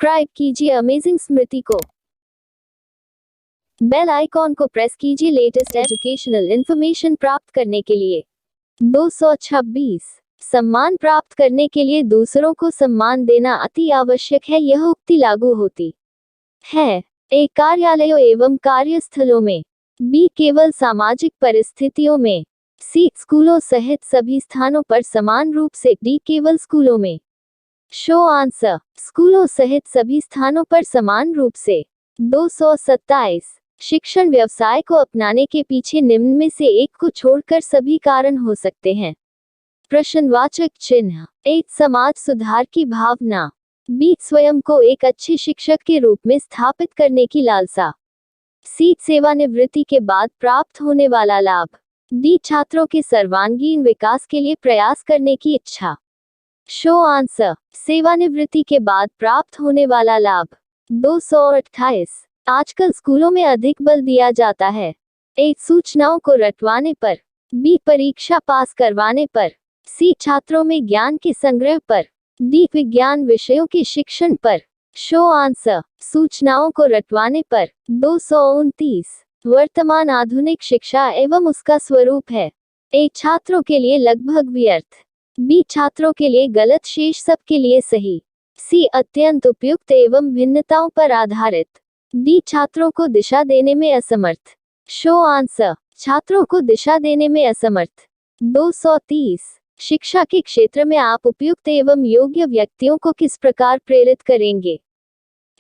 Subscribe कीजिए amazing स्मृति को। Bell icon को प्रेस कीजिए लेटेस्ट एजुकेशनल इंफॉर्मेशन प्राप्त करने के लिए। 226 सम्मान प्राप्त करने के लिए दूसरों को सम्मान देना अति आवश्यक है। यह उक्ति लागू होती है ए कार्यालयों एवं कार्यस्थलों में, बी केवल सामाजिक परिस्थितियों में, सी स्कूलों सहित सभी स्थानों पर समान रूप से, डी केवल स्कूलों में। शो आंसर स्कूलों सहित सभी स्थानों पर समान रूप से। 227 शिक्षण व्यवसाय को अपनाने के पीछे निम्न में से एक को छोड़कर सभी कारण हो सकते हैं। प्रश्नवाचक चिन्ह। एक समाज सुधार की भावना, बी स्वयं को एक अच्छे शिक्षक के रूप में स्थापित करने की लालसा, सी सेवानिवृत्ति के बाद प्राप्त होने वाला लाभ, डी छात्रों के सर्वांगीण विकास के लिए प्रयास करने की इच्छा। शो आंसर सेवानिवृत्ति के बाद प्राप्त होने वाला लाभ। 228 आजकल स्कूलों में अधिक बल दिया जाता है ए सूचनाओं को रटवाने पर, बी परीक्षा पास करवाने पर, सी छात्रों में ज्ञान के संग्रह पर, डी विज्ञान विषयों के शिक्षण पर। शो आंसर सूचनाओं को रटवाने पर। 229 वर्तमान आधुनिक शिक्षा एवं उसका स्वरूप है ए छात्रों के लिए लगभग व्यर्थ, बी छात्रों के लिए गलत, शेष सब के लिए सही, सी अत्यंत उपयुक्त एवं भिन्नताओं पर आधारित, डी छात्रों को दिशा देने में असमर्थ। शो आंसर छात्रों को दिशा देने में असमर्थ। 230 शिक्षा के क्षेत्र में आप उपयुक्त एवं योग्य व्यक्तियों को किस प्रकार प्रेरित करेंगे?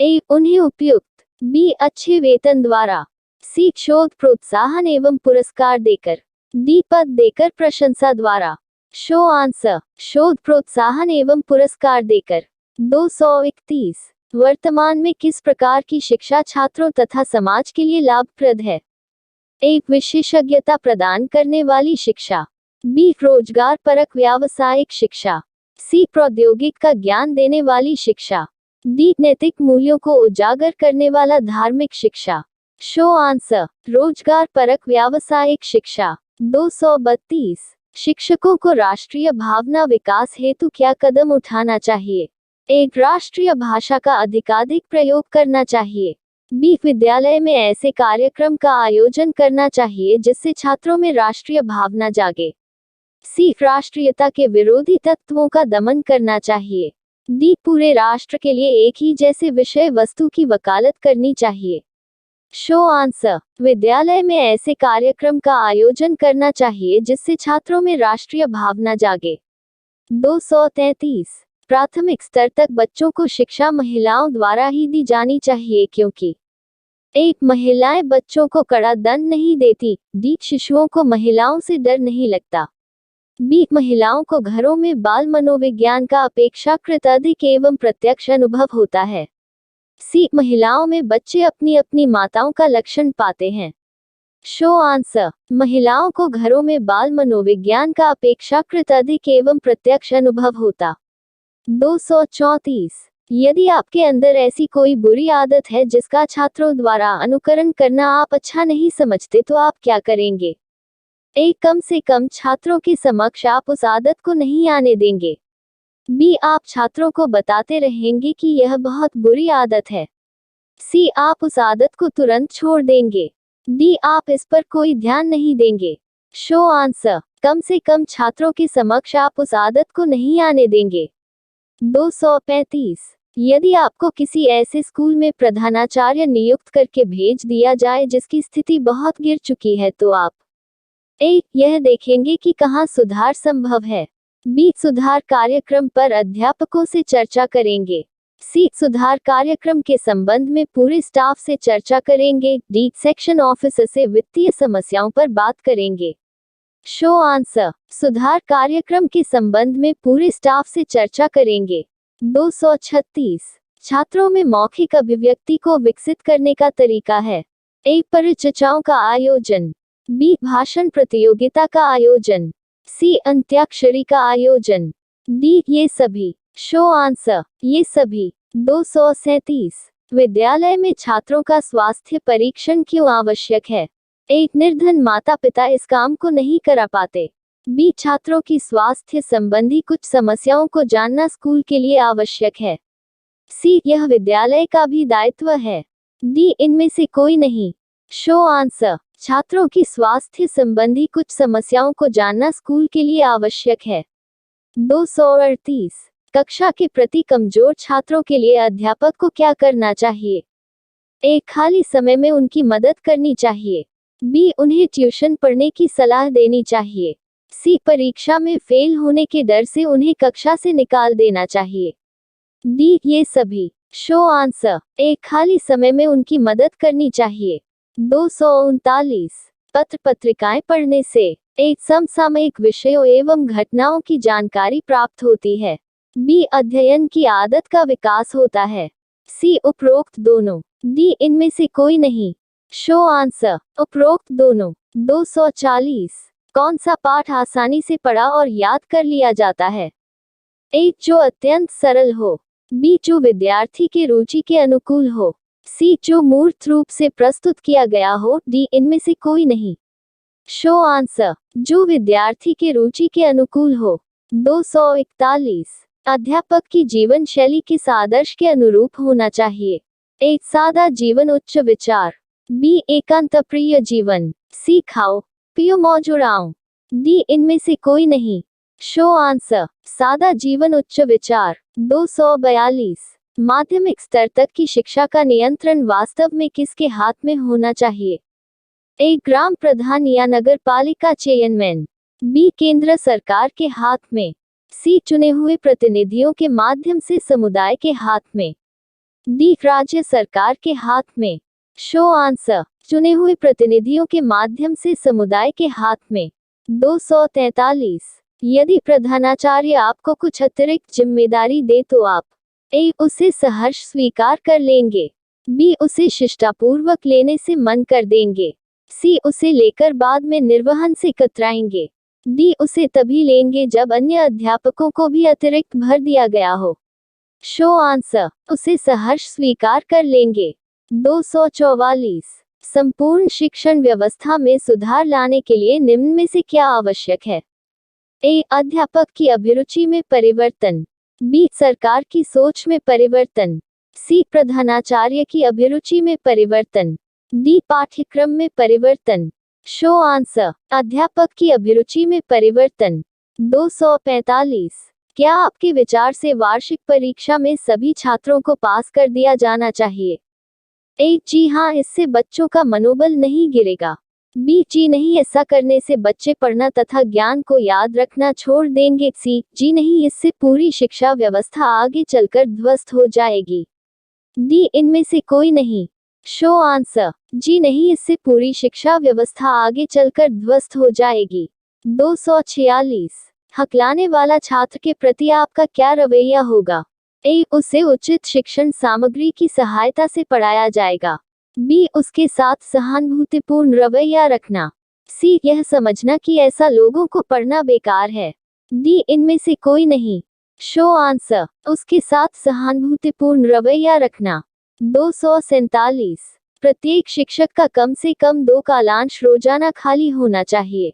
ए उन्हें उपयुक्त, बी अच्छे वेतन द्वारा, सी शोध प्रोत्साहन एवं पुरस्कार देकर, डी पद देकर, प्रशंसा द्वारा। शो आंसर शोध प्रोत्साहन एवं पुरस्कार देकर। 231 वर्तमान में किस प्रकार की शिक्षा छात्रों तथा समाज के लिए लाभप्रद है? एक विशेषज्ञता प्रदान करने वाली शिक्षा, बी रोजगार परक व्यावसायिक शिक्षा, सी प्रौद्योगिक का ज्ञान देने वाली शिक्षा, डी नैतिक मूल्यों को उजागर करने वाला धार्मिक शिक्षा। शो आंसर रोजगार परक व्यावसायिक शिक्षा। 232 शिक्षकों को राष्ट्रीय भावना विकास हेतु क्या कदम उठाना चाहिए? एक राष्ट्रीय भाषा का अधिकाधिक प्रयोग करना चाहिए, बी विद्यालय में ऐसे कार्यक्रम का आयोजन करना चाहिए जिससे छात्रों में राष्ट्रीय भावना जागे, सी राष्ट्रीयता के विरोधी तत्वों का दमन करना चाहिए, डी पूरे राष्ट्र के लिए एक ही जैसे विषय वस्तु की वकालत करनी चाहिए। शो आंसर विद्यालय में ऐसे कार्यक्रम का आयोजन करना चाहिए जिससे छात्रों में राष्ट्रीय भावना जागे। 233 प्राथमिक स्तर तक बच्चों को शिक्षा महिलाओं द्वारा ही दी जानी चाहिए क्योंकि एक महिलाएं बच्चों को कड़ा दंड नहीं देती, डी शिशुओं को महिलाओं से डर नहीं लगता, बी महिलाओं को घरों में बाल मनोविज्ञान का अपेक्षाकृत अधिक एवं प्रत्यक्ष अनुभव होता है, सी महिलाओं में बच्चे अपनी अपनी माताओं का लक्षण पाते हैं। शो आंसर महिलाओं को घरों में बाल मनोविज्ञान का अपेक्षाकृत अधिक एवं प्रत्यक्ष अनुभव होता। 234 यदि आपके अंदर ऐसी कोई बुरी आदत है जिसका छात्रों द्वारा अनुकरण करना आप अच्छा नहीं समझते तो आप क्या करेंगे? एक कम से कम छात्रों के समक्ष आप उस आदत को नहीं आने देंगे, बी आप छात्रों को बताते रहेंगे कि यह बहुत बुरी आदत है, सी आप उस आदत को तुरंत छोड़ देंगे, डी आप इस पर कोई ध्यान नहीं देंगे। शो आंसर कम से कम छात्रों के समक्ष आप उस आदत को नहीं आने देंगे। 235 यदि आपको किसी ऐसे स्कूल में प्रधानाचार्य नियुक्त करके भेज दिया जाए जिसकी स्थिति बहुत गिर चुकी है तो आप ए यह देखेंगे कि कहां सुधार संभव है, बी सुधार कार्यक्रम पर अध्यापकों से चर्चा करेंगे, सी सुधार कार्यक्रम के संबंध में पूरे स्टाफ से चर्चा करेंगे, डी सेक्शन ऑफिसर से वित्तीय समस्याओं पर बात करेंगे। शो आंसर सुधार कार्यक्रम के संबंध में पूरे स्टाफ से चर्चा करेंगे। 236 छात्रों में मौखिक अभिव्यक्ति को विकसित करने का तरीका है ए परिचर्चाओं का आयोजन, बी भाषण प्रतियोगिता का आयोजन, सी अंत्याक्षरी का आयोजन, डी ये सभी। शो आंसर ये सभी। 237 विद्यालय में छात्रों का स्वास्थ्य परीक्षण क्यों आवश्यक है? एक निर्धन माता पिता इस काम को नहीं करा पाते, बी छात्रों की स्वास्थ्य संबंधी कुछ समस्याओं को जानना स्कूल के लिए आवश्यक है, सी यह विद्यालय का भी दायित्व है। डी इनमें से कोई नहीं। Show answer. छात्रों की स्वास्थ्य संबंधी कुछ समस्याओं को जानना स्कूल के लिए आवश्यक है। 238। कक्षा के प्रति कमजोर छात्रों के लिए अध्यापक को क्या करना चाहिए? ए खाली समय में उनकी मदद करनी चाहिए। बी उन्हें ट्यूशन पढ़ने की सलाह देनी चाहिए। सी परीक्षा में फेल होने के डर से उन्हें कक्षा से निकाल देना चाहिए। डी ये सभी। Show answer. ए खाली समय में उनकी मदद करनी चाहिए। 239। पत्र पत्रिकाएं पढ़ने से एक समसामयिक विषयों एवं घटनाओं की जानकारी प्राप्त होती है। बी अध्ययन की आदत का विकास होता है। सी उपरोक्त दोनों। डी इनमें से कोई नहीं। Show answer. उपरोक्त दोनों। 240। कौन सा पाठ आसानी से पढ़ा और याद कर लिया जाता है? ए जो अत्यंत सरल हो। बी जो विद्यार्थी के रुचि के अनुकूल हो। सी जो मूर्त रूप से प्रस्तुत किया गया हो। डी इनमें से कोई नहीं। Show answer. जो विद्यार्थी के रुचि के अनुकूल हो। 241। अध्यापक की जीवन शैली किस आदर्श के अनुरूप होना चाहिए? ए सादा जीवन उच्च विचार। बी एकांत प्रिय जीवन। सी खाओ पियो मौज उड़ाओ। डी इनमें से कोई नहीं। Show answer. सादा जीवन उच्च विचार। 242। माध्यमिक स्तर तक की शिक्षा का नियंत्रण वास्तव में किसके हाथ में होना चाहिए? ए ग्राम प्रधान या नगर पालिका चेयरमैन। बी केंद्र सरकार के हाथ में। सी चुने हुए प्रतिनिधियों के माध्यम से समुदाय के हाथ में। डी राज्य सरकार के हाथ में। Show answer. चुने हुए प्रतिनिधियों के माध्यम से समुदाय के हाथ में। 243। यदि प्रधानाचार्य आपको कुछ अतिरिक्त जिम्मेदारी दे तो आप ए उसे सहर्ष स्वीकार कर लेंगे। बी उसे शिष्टापूर्वक लेने से मन कर देंगे। सी उसे लेकर बाद में निर्वहन से कतराएंगे। डी उसे तभी लेंगे जब अन्य अध्यापकों को भी अतिरिक्त भर दिया गया हो। Show answer. उसे सहर्ष स्वीकार कर लेंगे। 244। संपूर्ण शिक्षण व्यवस्था में सुधार लाने के लिए निम्न में से क्या आवश्यक है? ए अध्यापक की अभिरुचि में परिवर्तन। बी सरकार की सोच में परिवर्तन। सी प्रधानाचार्य की अभिरुचि में परिवर्तन। डी पाठ्यक्रम में परिवर्तन। Show answer. अध्यापक की अभिरुचि में परिवर्तन। 245। क्या आपके विचार से वार्षिक परीक्षा में सभी छात्रों को पास कर दिया जाना चाहिए? ए जी हाँ, इससे बच्चों का मनोबल नहीं गिरेगा। बी जी नहीं, ऐसा करने से बच्चे पढ़ना तथा ज्ञान को याद रखना छोड़ देंगे। सी जी नहीं, इससे पूरी शिक्षा व्यवस्था आगे चलकर ध्वस्त हो जाएगी। डी इनमें से कोई नहीं। Show answer. जी नहीं, इससे पूरी शिक्षा व्यवस्था आगे चलकर ध्वस्त हो जाएगी। 246। हकलाने वाला छात्र के प्रति आपका क्या रवैया होगा? ए उसे उचित शिक्षण सामग्री की सहायता से पढ़ाया जाएगा। बी उसके साथ सहानुभूतिपूर्ण रवैया रखना। सी यह समझना कि ऐसा लोगों को पढ़ना बेकार है। डी इनमें से कोई नहीं। Show answer. उसके साथ सहानुभूतिपूर्ण रवैया रखना। 247। प्रत्येक शिक्षक का कम से कम 2 कालांश रोजाना खाली होना चाहिए।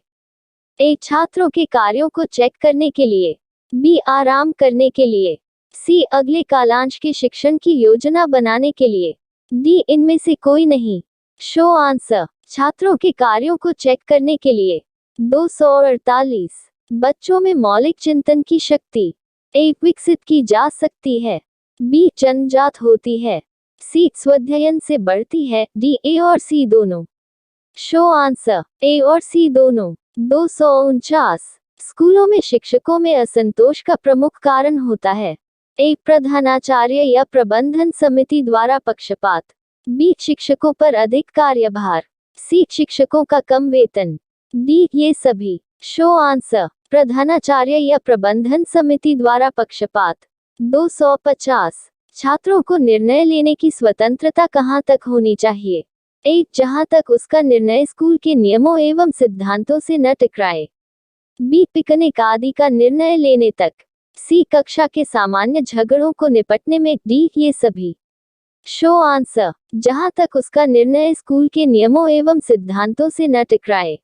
ए छात्रों के कार्यों को चेक करने के लिए। बी आराम करने के लिए। सी अगले कालांश के शिक्षण की योजना बनाने के लिए। डी इनमें से कोई नहीं। Show answer. छात्रों के कार्यों को चेक करने के लिए। 248। बच्चों में मौलिक चिंतन की शक्ति ए विकसित की जा सकती है। बी जन्मजात होती है। सी स्वाध्ययन से बढ़ती है। डी ए और सी दोनों। Show answer. ए और सी दोनों। 249। स्कूलों में शिक्षकों में असंतोष का प्रमुख कारण होता है। ए प्रधानाचार्य या प्रबंधन समिति द्वारा पक्षपात। बी शिक्षकों पर अधिक कार्यभार। सी शिक्षकों का कम वेतन। डी ये सभी। Show answer. प्रधानाचार्य या प्रबंधन समिति द्वारा पक्षपात। 250। छात्रों को निर्णय लेने की स्वतंत्रता कहां तक होनी चाहिए? ए जहां तक उसका निर्णय स्कूल के नियमों एवं सिद्धांतों से न टकराए। बी पिकनिक आदि का निर्णय लेने तक। सी कक्षा के सामान्य झगड़ों को निपटने में। डी ये सभी। Show answer. जहां तक उसका निर्णय स्कूल के नियमों एवं सिद्धांतों से न टकराए।